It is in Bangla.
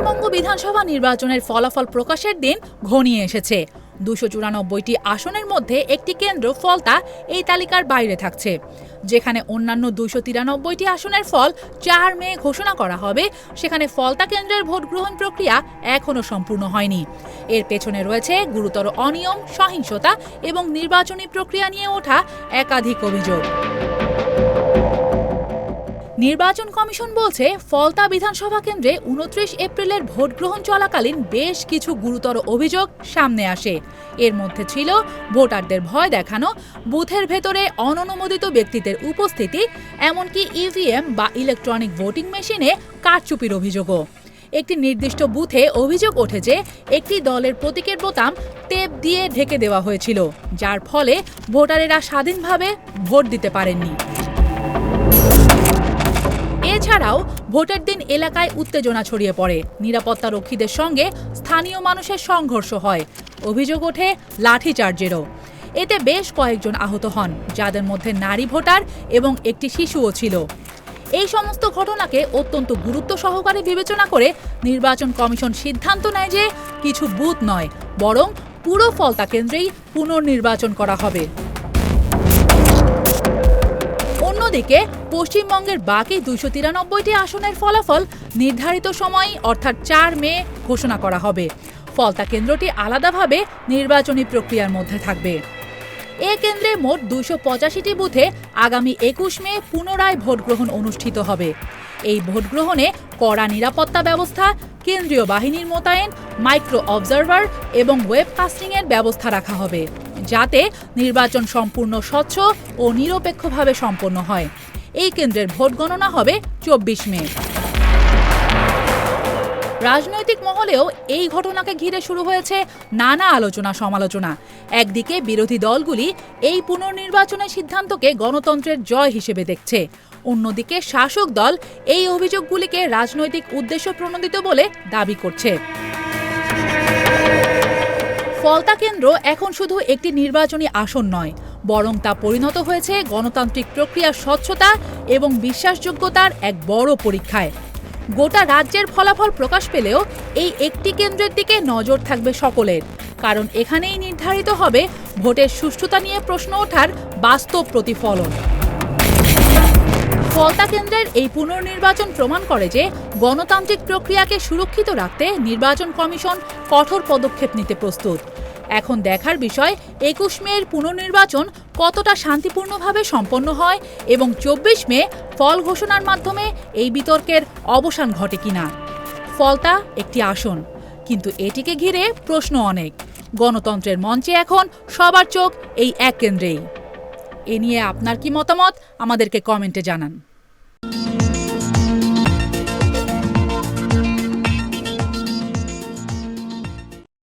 পশ্চিমবঙ্গ বিধানসভা নির্বাচনের ফলাফল প্রকাশের দিন ঘনিয়ে এসেছে। ২৯৪টি আসনের মধ্যে একটি কেন্দ্র ফলতা এই তালিকার বাইরে থাকছে। যেখানে অন্যান্য ২৯৩টি আসনের ফল ৪ মে ঘোষণা করা হবে, সেখানে ফলতা কেন্দ্রের ভোট গ্রহণ প্রক্রিয়া এখনও সম্পূর্ণ হয়নি। এর পেছনে রয়েছে গুরুতর অনিয়ম, সহিংসতা এবং নির্বাচনী প্রক্রিয়া নিয়ে ওঠা একাধিক অভিযোগ। নির্বাচন কমিশন বলছে, ফলতা বিধানসভা কেন্দ্রে ২৯ এপ্রিলের ভোট গ্রহণ চলাকালীন বেশ কিছু গুরুতর অভিযোগ সামনে আসে। এর মধ্যে ছিল ভোটারদের ভয় দেখানো, বুথের ভেতরে অননুমোদিত ব্যক্তিদের উপস্থিতি, এমনকি ইভিএম বা ইলেকট্রনিক ভোটিং মেশিনে কারচুপির অভিযোগও। একটি নির্দিষ্ট বুথে অভিযোগ ওঠে যে একটি দলের প্রতীকের বোতাম টেপ দিয়ে ঢেকে দেওয়া হয়েছিল, যার ফলে ভোটারেরা স্বাধীনভাবে ভোট দিতে পারেননি। এছাড়াও ভোটের দিন এলাকায় উত্তেজনা ছড়িয়ে পড়ে, নিরাপত্তারক্ষীদের সঙ্গে স্থানীয় মানুষের সংঘর্ষ হয়, অভিযোগ ওঠে লাঠিচার্জেরও। এতে বেশ কয়েকজন আহত হন, যাদের মধ্যে নারী ভোটার এবং একটি শিশুও ছিল। এই সমস্ত ঘটনাকে অত্যন্ত গুরুত্ব সহকারে বিবেচনা করে নির্বাচন কমিশন সিদ্ধান্ত নেয় যে কিছু বুথ নয়, বরং পুরো ফলতা কেন্দ্রেই পুনর্নির্বাচন করা হবে। অন্যদিকে পশ্চিমবঙ্গের বাকি ২৯৩টি আসনের ফলাফল নির্ধারিত সময় অর্থাৎ ৪ মে ঘোষণা করা হবে। ফলতা কেন্দ্রটি আলাদাভাবে নির্বাচনী প্রক্রিয়ার মধ্যে থাকবে। এ কেন্দ্রে মোট ২৮৫টি বুথে আগামী ২১ মে পুনরায় ভোটগ্রহণ অনুষ্ঠিত হবে। এই ভোটগ্রহণে কড়া নিরাপত্তা ব্যবস্থা, কেন্দ্রীয় বাহিনীর মোতায়েন, মাইক্রো অবজারভার এবং ওয়েবকাস্টিংয়ের ব্যবস্থা রাখা হবে, যাতে নির্বাচন সম্পূর্ণ স্বচ্ছ ও নিরপেক্ষভাবে সম্পন্ন হয়। এই কেন্দ্রের ভোট গণনা হবে ২৪ মে। রাজনৈতিক মহলেও এই ঘটনাকে ঘিরে শুরু হয়েছে নানা আলোচনা সমালোচনা। একদিকে বিরোধী দলগুলি এই পুনর্নির্বাচনের সিদ্ধান্তকে গণতন্ত্রের জয় হিসেবে দেখছে, অন্যদিকে শাসক দল এই অভিযোগগুলিকে রাজনৈতিক উদ্দেশ্য প্রণোদিত বলে দাবি করছে। ফলতা কেন্দ্র এখন শুধু একটি নির্বাচনী আসন নয়, বরং তা পরিণত হয়েছে গণতান্ত্রিক প্রক্রিয়ার স্বচ্ছতা এবং বিশ্বাসযোগ্যতার এক বড় পরীক্ষায়। গোটা রাজ্যের ফলাফল প্রকাশ পেলেও এই একটি কেন্দ্রের দিকে নজর থাকবে সকলের, কারণ এখানেই নির্ধারিত হবে ভোটের সুষ্ঠুতা নিয়ে প্রশ্ন ওঠার বাস্তব প্রতিফলন। ফলতা কেন্দ্রের এই পুনর্নির্বাচন প্রমাণ করে যে গণতান্ত্রিক প্রক্রিয়াকে সুরক্ষিত রাখতে নির্বাচন কমিশন কঠোর পদক্ষেপ নিতে প্রস্তুত। এখন দেখার বিষয় ২১ মের পুনর্নির্বাচন কতটা শান্তিপূর্ণভাবে সম্পন্ন হয় এবং ২৪ মে ফল ঘোষণার মাধ্যমে এই বিতর্কের অবসান ঘটে কিনা। ফলতা একটি আসন, কিন্তু এটিকে ঘিরে প্রশ্ন অনেক। গণতন্ত্রের মঞ্চে এখন সবার চোখ এই এক কেন্দ্রেই। এ নিয়ে আপনার কি মতামত আমাদেরকে কমেন্টে জানান।